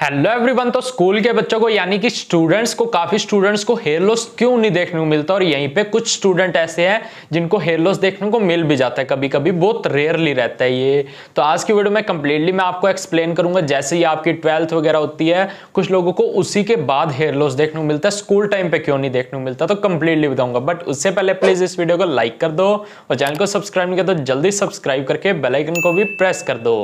Hello everyone. तो school के बच्चों को यानी कि काफी स्टूडेंट्स को हेयर लॉस क्यों नहीं देखने को मिलता, और यहीं पे कुछ स्टूडेंट ऐसे हैं जिनको हेयर लॉस देखने को मिल भी जाता है, कभी कभी बहुत रेयरली रहता है ये। तो आज की वीडियो में कंप्लीटली मैं आपको एक्सप्लेन करूंगा। जैसे ही आपकी 12th वगैरह होती है, कुछ लोगों को उसी के बाद हेयर लॉस देखने को मिलता है, स्कूल टाइम पे क्यों नहीं देखने को मिलता, तो कंप्लीटली बताऊंगा। बट उससे पहले प्लीज इस वीडियो को लाइक कर दो और चैनल को सब्सक्राइब नहीं किया तो जल्दी सब्सक्राइब करके बेल आइकन को भी प्रेस कर दो।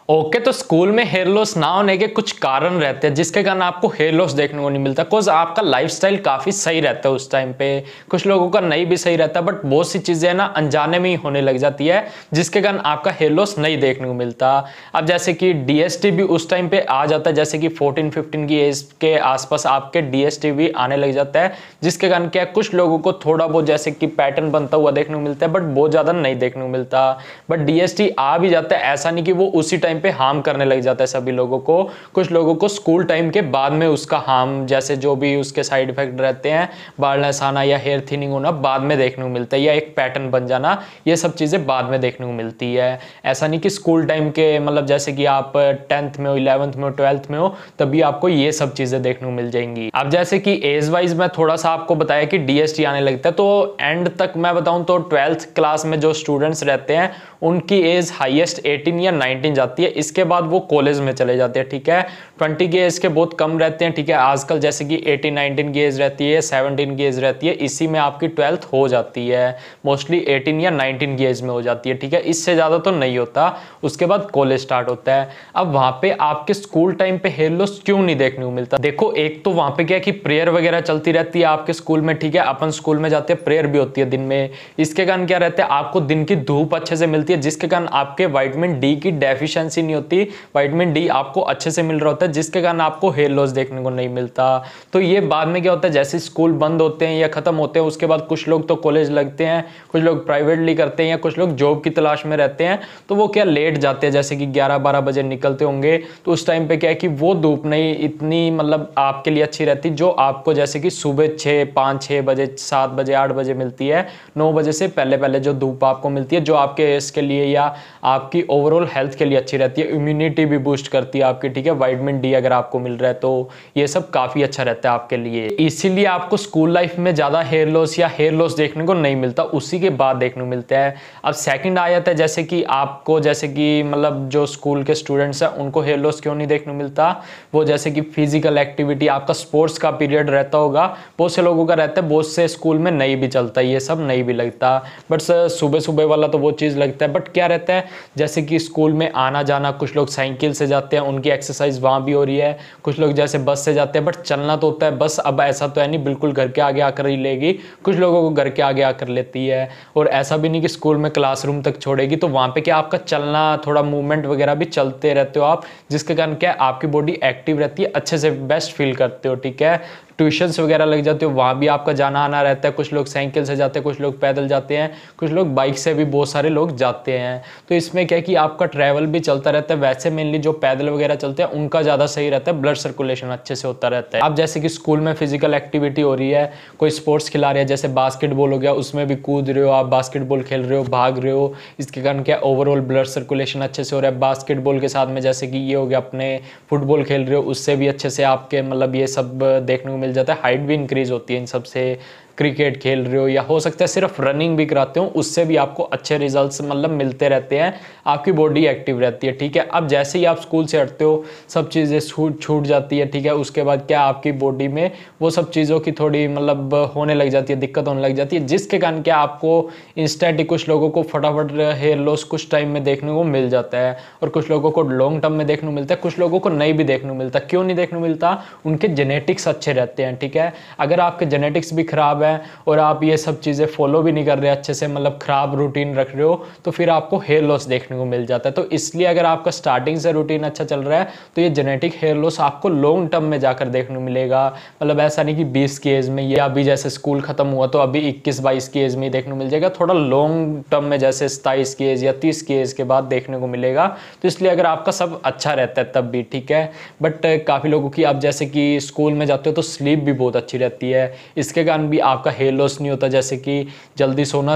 ओके, तो स्कूल में हेयर लॉस ना होने के कुछ कारण रहते हैं जिसके कारण आपको हेयर लॉस देखने को नहीं मिलता। बिकॉज आपका लाइफस्टाइल काफी सही रहता है उस टाइम पे, कुछ लोगों का नहीं भी सही रहता, बट बहुत सी चीजें ना अनजाने में ही होने लग जाती है जिसके कारण आपका हेयर लॉस नहीं देखने को मिलता। अब जैसे कि डीएसटी भी उस टाइम पे आ जाता है, जैसे कि 14-15 की एज के आसपास आपके डीएसटी भी आने लग जाता है, जिसके कारण क्या कुछ लोगों को थोड़ा बहुत जैसे कि पैटर्न बनता हुआ देखने को मिलता है, बट बहुत ज्यादा नहीं देखने को मिलता। बट डीएसटी आ भी जाता है, ऐसा नहीं कि वो उसी टाइम पे हार्म करने लग जाता है सभी लोगों को। कुछ लोगों को स्कूल टाइम के बाद में उसका हार्म, जैसे जो भी उसके साइड इफेक्ट रहते हैं, बालनेस आना या हेयर थिनिंग होना, बाद में देखने को मिलता है, या एक पैटर्न बन जाना, ये सब चीजें बाद में देखने को मिलती है। ऐसा नहीं कि स्कूल टाइम के मतलब जैसे कि आप 10th में हो, 11th में हो, 12th में हो, तभी आपको ये सब चीजें देखने को मिल जाएंगी। अब जैसे कि एज वाइज मैं थोड़ा सा आपको बताया कि डीएसटी आने लगता है, तो एंड तक मैं बताऊं तो 12th क्लास में जो स्टूडेंट्स रहते हैं उनकी एज हाईएस्ट 18 या 19 जाती है। इसके बाद वो कॉलेज में चले जाते हैं, ठीक है। 20 की एज के बहुत कम रहते हैं, ठीक है। आजकल जैसे कि 18-19 की एज रहती है, 17 की एज रहती है, इसी में आपकी 12th हो जाती है। मोस्टली 18 या 19 की एज में हो जाती है, ठीक है। इससे ज्यादा तो नहीं होता, उसके बाद कॉलेज स्टार्ट होता है। अब वहां पे आपके स्कूल टाइम पे हेयर लॉस क्यों नहीं देखने को मिलता? देखो, एक तो वहां पे क्या है कि प्रेयर वगैरह चलती रहती है आपके स्कूल में, ठीक है। अपन स्कूल में जाते हैं, प्रेयर भी होती है दिन में। इसके कारण क्या रहता है, आपको दिन की धूप अच्छे से मिलती है, जिसके कारण आपके विटामिन डी की डेफिशिएंसी नहीं होती, विटामिन डी आपको अच्छे से मिल रहा होता है, जिसके कारण आपको हेयर लॉस देखने को नहीं मिलता। तो ये बाद में क्या होता है, जैसे स्कूल बंद होते हैं या खत्म होते हैं, उसके बाद कुछ लोग तो कॉलेज लगते हैं, कुछ लोग प्राइवेटली करते हैं, या कुछ लोग जॉब की तलाश में रहते हैं, तो वो क्या लेट जाते हैं, जैसे कि 11-12 बजे निकलते होंगे। तो उस टाइम पे क्या है कि वो धूप नहीं इतनी मतलब आपके लिए अच्छी रहती, जो आपको जैसे कि सुबह 5-6 बजे, 7 बजे, 8 बजे मिलती है। 9 बजे से पहले पहले जो धूप आपको मिलती है, जो आपके इसके लिए या आपकी ओवरऑल हेल्थ के लिए अच्छी रहती है, इम्यूनिटी भी बूस्ट करती है आपकी, ठीक है। विटामिन डी अगर आपको मिल रहा है तो ये सब काफी अच्छा रहता है आपके लिए। इसीलिए आपको स्कूल लाइफ में ज्यादा हेयर लॉस या हेयर लॉस देखने को नहीं मिलता, उसी के बाद देखने को मिलता है। अब सेकंड आ जाता है, जैसे कि आपको जैसे कि मतलब जो स्कूल के स्टूडेंट्स हैं उनको हेयर लॉस क्यों नहीं देखने को मिलता। वो जैसे कि फिजिकल एक्टिविटी, आपका स्पोर्ट्स का पीरियड रहता होगा, बहुत से लोगों का रहता है, बहुत से स्कूल में नहीं भी चलता, ये सब नहीं भी लगता। बट सुबह सुबह वाला तो वो चीज लगता है। बट क्या रहता है, जैसे कि स्कूल में आना जाना, कुछ लोग साइकिल से जाते हैं, उनकी एक्सरसाइज वहां भी हो रही है। कुछ लोग जैसे बस से जाते हैं, बट चलना तो होता है बस, अब ऐसा तो है नहीं बिल्कुल घर के आगे आकर ही लेगी, कुछ लोगों को घर के आगे आकर लेती है। और ऐसा भी नहीं कि स्कूल में क्लासरूम तक छोड़ेगी, तो वहां पे क्या आपका चलना, थोड़ा मूवमेंट वगैरह भी चलते रहते हो आप, जिसके कारण क्या आपकी बॉडी एक्टिव रहती है, अच्छे से बेस्ट फील करते हो, ठीक है। ट्यूशन्स वगैरह लग जाते हो, वहां भी आपका जाना आना रहता है, कुछ लोग साइकिल से जाते हैं, कुछ लोग पैदल जाते हैं, कुछ लोग बाइक से भी बहुत सारे लोग जाते हैं। तो इसमें क्या है कि आपका ट्रैवल भी चलता रहता है। वैसे मेनली जो पैदल वगैरह चलते हैं उनका ज्यादा सही रहता है, ब्लड सर्कुलेशन अच्छे से होता रहता है। अब जैसे कि स्कूल में फिजिकल एक्टिविटी हो रही है, कोई स्पोर्ट्स खिला रहे हैं, जैसे बास्केटबॉल हो गया, उसमें भी कूद रहे हो आप, बास्केटबॉल खेल रहे हो, भाग रहे हो, इसके कारण क्या ओवरऑल ब्लड सर्कुलेशन अच्छे से हो रहा है। बास्केटबॉल के साथ में जैसे कि ये हो गया, अपने फुटबॉल खेल रहे हो, उससे भी अच्छे से आपके मतलब ये सब देखने को मिल जाता है। हाइट भी इंक्रीज होती है इन सबसे। क्रिकेट खेल रहे हो या हो सकता है सिर्फ रनिंग भी कराते हो, उससे भी आपको अच्छे रिजल्ट्स मतलब मिलते रहते हैं, आपकी बॉडी एक्टिव रहती है, ठीक है। अब जैसे ही आप स्कूल से हटते हो, सब चीज़ें छूट जाती है, ठीक है। उसके बाद क्या आपकी बॉडी में वो सब चीज़ों की थोड़ी मतलब होने लग जाती है, दिक्कत होने लग जाती है, जिसके कारण क्या आपको इंस्टेंट ही कुछ लोगों को फटाफट हेयर लॉस कुछ टाइम में देखने को मिल जाता है, और कुछ लोगों को लॉन्ग टर्म में देखने को मिलता है, कुछ लोगों को नहीं भी देखने को मिलता। क्यों नहीं देखने को मिलता? उनके जेनेटिक्स अच्छे रहते हैं, ठीक है। अगर आपके जेनेटिक्स भी खराब है और आप ये सब चीज़ें फॉलो भी नहीं कर रहे अच्छे से, मतलब खराब रूटीन रख रहे हो, तो फिर आपको हेयर लॉस देखने को मिल जाता है। तो इसलिए अगर आपका स्टार्टिंग से रूटीन अच्छा चल रहा है, तो ये जेनेटिक हेयर लॉस आपको लॉन्ग टर्म में जाकर देखने को मिलेगा। मतलब ऐसा नहीं कि 20 की एज में, या अभी जैसे स्कूल खत्म हुआ तो अभी 21-22 की एज में देखने को मिल जाएगा, थोड़ा लॉन्ग टर्म में जैसे 27 की एज या 30 की एज के बाद देखने को मिलेगा। तो इसलिए अगर आपका सब अच्छा रहता है तब भी ठीक है। बट काफ़ी लोगों की, आप जैसे कि स्कूल में जाते हो तो स्लीप भी बहुत अच्छी रहती है, इसके कारण भी आपका हेयर लॉस नहीं होता, जैसे कि जल्दी सोना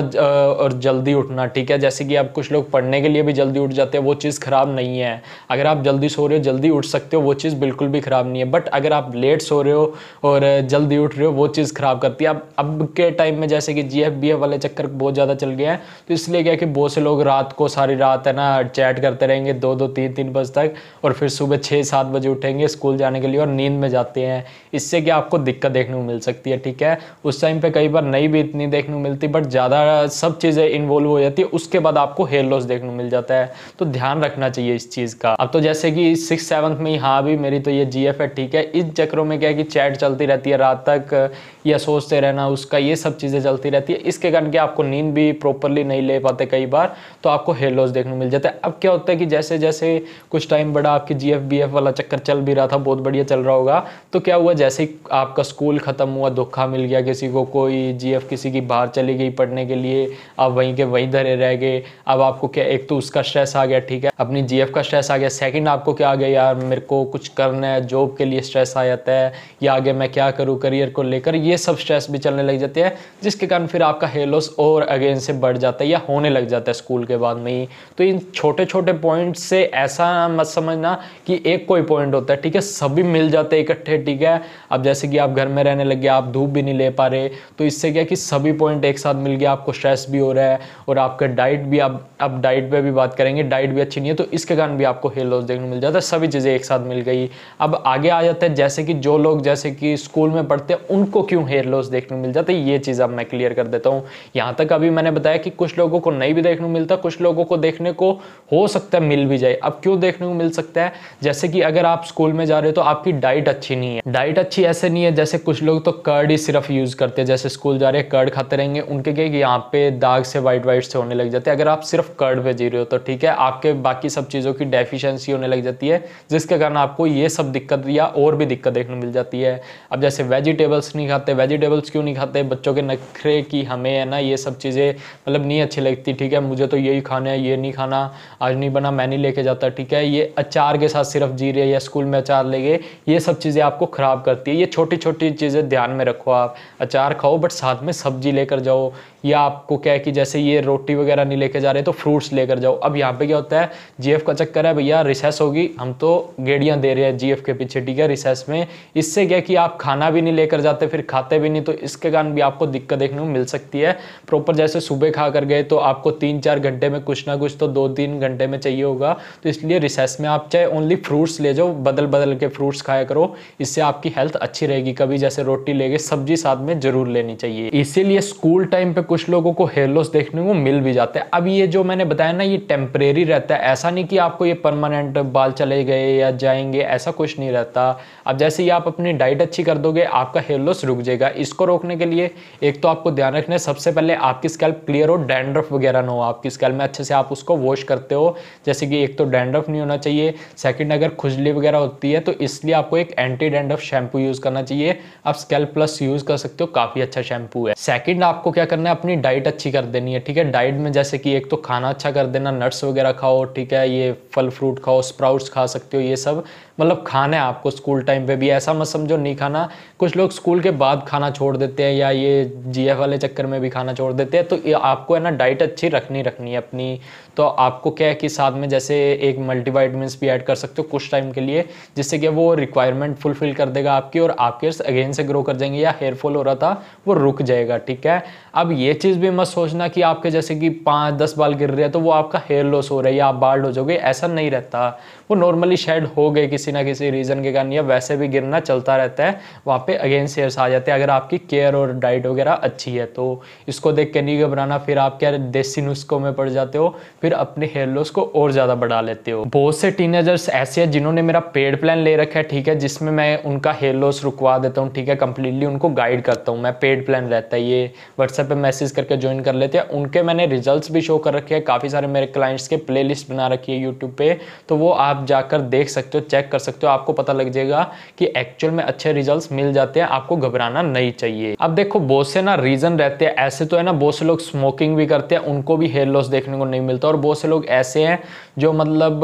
और जल्दी उठना, ठीक है। जैसे कि आप कुछ लोग पढ़ने के लिए भी जल्दी उठ जाते हैं, वो चीज़ ख़राब नहीं है। अगर आप जल्दी सो रहे हो, जल्दी उठ सकते हो, वो चीज़ बिल्कुल भी ख़राब नहीं है। बट अगर आप लेट सो रहे हो और जल्दी उठ रहे हो, वो चीज़ ख़राब करती है। अब के टाइम में जैसे कि GF-BF वाले चक्कर बहुत ज़्यादा चल गया है, तो इसलिए क्या कि बहुत से लोग रात को सारी रात है ना चैट करते रहेंगे 2-2 3-3 बजे तक, और फिर सुबह 6-7 बजे उठेंगे स्कूल जाने के लिए और नींद में जाते हैं। इससे क्या आपको दिक्कत देखने को मिल सकती है, ठीक है। उस टाइम पे कई बार नहीं भी इतनी देखने को मिलती, बट ज़्यादा सब चीज़ें इन्वॉल्व हो जाती है, उसके बाद आपको हेयर लॉस देखने को मिल जाता है। तो ध्यान रखना चाहिए इस चीज़ का। अब तो जैसे कि 6th-7th में ही हाँ भी मेरी तो ये GF है, ठीक है। इस चक्रों में क्या है कि चैट चलती रहती है रात तक, या सोचते रहना उसका, ये सब चीज़ें चलती रहती है। इसके कारण क्या आपको नींद भी प्रॉपरली नहीं ले पाते कई बार, तो आपको हेयर लॉस देखने को मिल जाता है। अब क्या होता है कि जैसे जैसे कुछ टाइम बड़ा आपकी GF-BF वाला चक्कर चल भी रहा था, बहुत बढ़िया चल रहा होगा, तो क्या हुआ जैसे ही आपका स्कूल खत्म हुआ, धोखा मिल गया किसी को, कोई GF किसी की बाहर चली गई पढ़ने के लिए, आप वहीं के वहीं धरे रह गए। अब आपको क्या, एक तो उसका स्ट्रेस आ गया, ठीक है, अपनी GF का स्ट्रेस आ गया। सेकंड आपको क्या आ गया, यार मेरे को कुछ करना है, जॉब के लिए स्ट्रेस आ जाता है, या आगे मैं क्या करूँ करियर को लेकर, ये सब स्ट्रेस भी चलने लग जाते हैं, जिसके कारण फिर आपका हेयर लॉस और अगेन से बढ़ जाता है या होने लग जाता है स्कूल के बाद में ही। तो इन छोटे छोटे पॉइंट से ऐसा मत समझना कि एक कोई पॉइंट होता है, ठीक है, सभी मिल जाते हैं इकट्ठे, ठीक है। अब जैसे कि आप घर में रहने लग गए, आप धूप भी नहीं ले पा रहे, तो इससे क्या कि सभी पॉइंट एक साथ मिल गया, आपको स्ट्रेस भी हो रहा है और आपका डाइट भी, अब डाइट पे भी बात करेंगे, डाइट भी अच्छी नहीं है, तो इसके कारण भी आपको हेयर लॉस देखने को मिल जाता है। सभी चीज़ें एक साथ मिल गई। अब आगे आ जाता है जैसे कि जो लोग जैसे कि स्कूल में पढ़ते हैं, उनको क्यों हेयर लॉस देखने को मिल जाता है, ये चीज़ अब मैं क्लियर कर देता हूँ। यहाँ तक अभी मैंने बताया कि कुछ लोगों को नहीं भी देखने को मिलता, कुछ लोगों को देखने को हो सकता है मिल भी जाए। अब क्यों देखने को मिल सकता है, जैसे कि अगर आप स्कूल में जा रहे हो तो आपकी डाइट अच्छी नहीं है। डाइट अच्छी ऐसे नहीं है, जैसे कुछ लोग तो कर्ड ही सिर्फ यूज करते हैं, जैसे स्कूल जा रहे हैं कर्ड खाते रहेंगे, उनके क्या कि यहाँ पे दाग से वाइट वाइट से होने लग जाते हैं। अगर आप सिर्फ कर्ड पे जी रहे हो तो ठीक है, आपके बाकी सब चीज़ों की डेफिशिएंसी होने लग जाती है, जिसके कारण आपको ये सब दिक्कत या और भी दिक्कत देखने को मिल जाती है। अब जैसे वेजिटेबल्स नहीं खाते, वेजिटेबल्स क्यों नहीं खाते, बच्चों के नखरे की हमें है ना ये सब चीज़ें मतलब नहीं अच्छी लगती, ठीक है, मुझे तो यही खाना है, ये नहीं खाना, आज नहीं बना मैं नहीं लेके जाता, ठीक है। ये अचार के साथ सिर्फ जी रहे या स्कूल में अचार ले गए, ये सब चीज़ें आपको ख़राब करती है। ये छोटी छोटी चीज़ें ध्यान में रखो, आप अचार खाओ बट साथ में सब्जी लेकर जाओ, या आपको क्या है कि जैसे ये रोटी वगैरह नहीं लेके जा रहे तो फ्रूट्स लेकर जाओ। अब यहाँ पे क्या होता है, GF का चक्कर है, भैया रिसेस होगी, हम तो गेड़ियाँ दे रहे हैं GF के पीछे, ठीक है, रिसेस में। इससे क्या कि आप खाना भी नहीं लेकर जाते, फिर खाते भी नहीं, तो इसके कारण भी आपको दिक्कत देखने को मिल सकती है। प्रॉपर जैसे सुबह खा कर गए तो आपको 3-4 घंटे में कुछ ना कुछ तो 2-3 घंटे में चाहिए होगा, तो इसलिए रिसेस में आप चाहे ओनली फ्रूट्स ले जाओ, बदल बदल के फ्रूट्स खाया करो, इससे आपकी हेल्थ अच्छी रहेगी। कभी जैसे रोटी ले गए, सब्जी साथ में जरूर लेनी चाहिए। इसीलिए स्कूल टाइम पे कुछ लोगों को हेयर लॉस देखने को मिल भी जाता है। अब ये जो मैंने बताया ना, ये टेम्परेरी रहता है, ऐसा नहीं कि आपको ये परमानेंट बाल चले गए या जाएंगे, ऐसा कुछ नहीं रहता। अब जैसे ही आप अपनी डाइट अच्छी कर दोगे, आपका हेयर लॉस रुक जाएगा। इसको रोकने के लिए एक तो आपको ध्यान रखना है, सबसे पहले आपकी स्कैल्प क्लियर हो, डैंड्रफ वगैरह ना हो आपकी स्कैल्प में, अच्छे से आप उसको वॉश करते हो, जैसे कि एक तो डैंड्रफ नहीं होना चाहिए, सेकंड अगर खुजली वगैरह होती है तो इसलिए आपको एक एंटी डैंड्रफ शैम्पू यूज करना चाहिए। आप स्कैल्प प्लस यूज कर सकते हो, काफी अच्छा शैम्पू है। सेकंड आपको क्या करना है, अपनी डाइट अच्छी कर देनी है, ठीक है। डाइट में जैसे कि एक तो खाना अच्छा कर देना, नट्स वगैरह खाओ, ठीक है, ये फल फ्रूट खाओ, स्प्राउट्स खा सकते हो, ये सब मतलब खाना है आपको स्कूल टाइम पे भी, ऐसा मत समझो नहीं खाना। कुछ लोग स्कूल के बाद खाना छोड़ देते हैं, या ये GF वाले चक्कर में भी खाना छोड़ देते हैं, तो ये आपको है ना डाइट अच्छी रखनी है अपनी। तो आपको क्या है कि साथ में जैसे एक मल्टीविटामिन्स भी ऐड कर सकते हो कुछ टाइम के लिए, जिससे कि वो रिक्वायरमेंट फुलफिल कर देगा आपकी, और आपके अगेन से ग्रो कर जाएंगे, या हेयर फॉल हो रहा था वो रुक जाएगा, ठीक है। अब ये चीज़ भी मत सोचना कि आपके जैसे कि 5-10 बाल गिर रहे हैं तो वो आपका हेयर लॉस हो रहा है या आप बाल्ड हो जाओगे, ऐसा नहीं रहता। वो नॉर्मली शेड हो गए किसी ना किसी रीज़न के कारण, या वैसे भी गिरना चलता रहता है, वहाँ पे अगेन हेयर्स आ जाते हैं अगर आपकी केयर और डाइट वगैरह अच्छी है। तो इसको देख के नहीं घबराना, फिर आप क्या देसी नुस्खों में पड़ जाते हो, फिर अपने हेयर लॉस को और ज़्यादा बढ़ा लेते हो। बहुत से टीनेजर्स ऐसे हैं जिन्होंने मेरा पेड प्लान ले रखा है, ठीक है, जिसमें मैं उनका हेयर लॉस रुकवा देता हूँ, ठीक है, कंप्लीटली उनको गाइड करता हूँ मैं। पेड प्लान रहता है ये, व्हाट्सएप पे मैसेज करके ज्वाइन कर लेते हैं। उनके मैंने रिजल्ट्स भी शो कर रखे हैं, काफ़ी सारे मेरे क्लाइंट्स के प्लेलिस्ट बना रखी है यूट्यूब पे, तो वो आप आप जाकर देख सकते हो, चेक कर सकते हो, आपको पता लग जाएगा कि एक्चुअल में अच्छे रिजल्ट्स मिल जाते हैं, आपको घबराना नहीं चाहिए। अब देखो बहुत से ना रीजन रहते हैं, ऐसे तो है ना बहुत से लोग स्मोकिंग भी करते हैं, उनको भी हेयर लॉस देखने को नहीं मिलता, और बहुत से लोग ऐसे हैं जो मतलब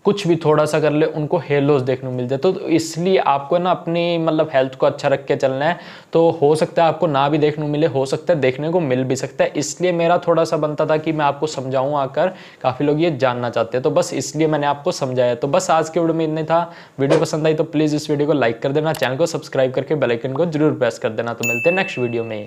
कुछ भी थोड़ा सा कर ले उनको हेयर लॉस देखने को मिल जाए। तो इसलिए आपको ना अपनी मतलब हेल्थ को अच्छा रख के चलना है। तो हो सकता है आपको ना भी देखने को मिले, हो सकता है देखने को मिल भी सकता है, इसलिए मेरा थोड़ा सा बनता था कि मैं आपको समझाऊं आकर, काफी लोग ये जानना चाहते हैं, तो बस इसलिए मैंने आपको समझाया। तो बस आज के वीडियो में इतना था। वीडियो पसंद आई तो प्लीज इस वीडियो को लाइक कर देना, चैनल को सब्सक्राइब करके बेल आइकन को जरूर प्रेस कर देना। तो मिलते हैं नेक्स्ट वीडियो में।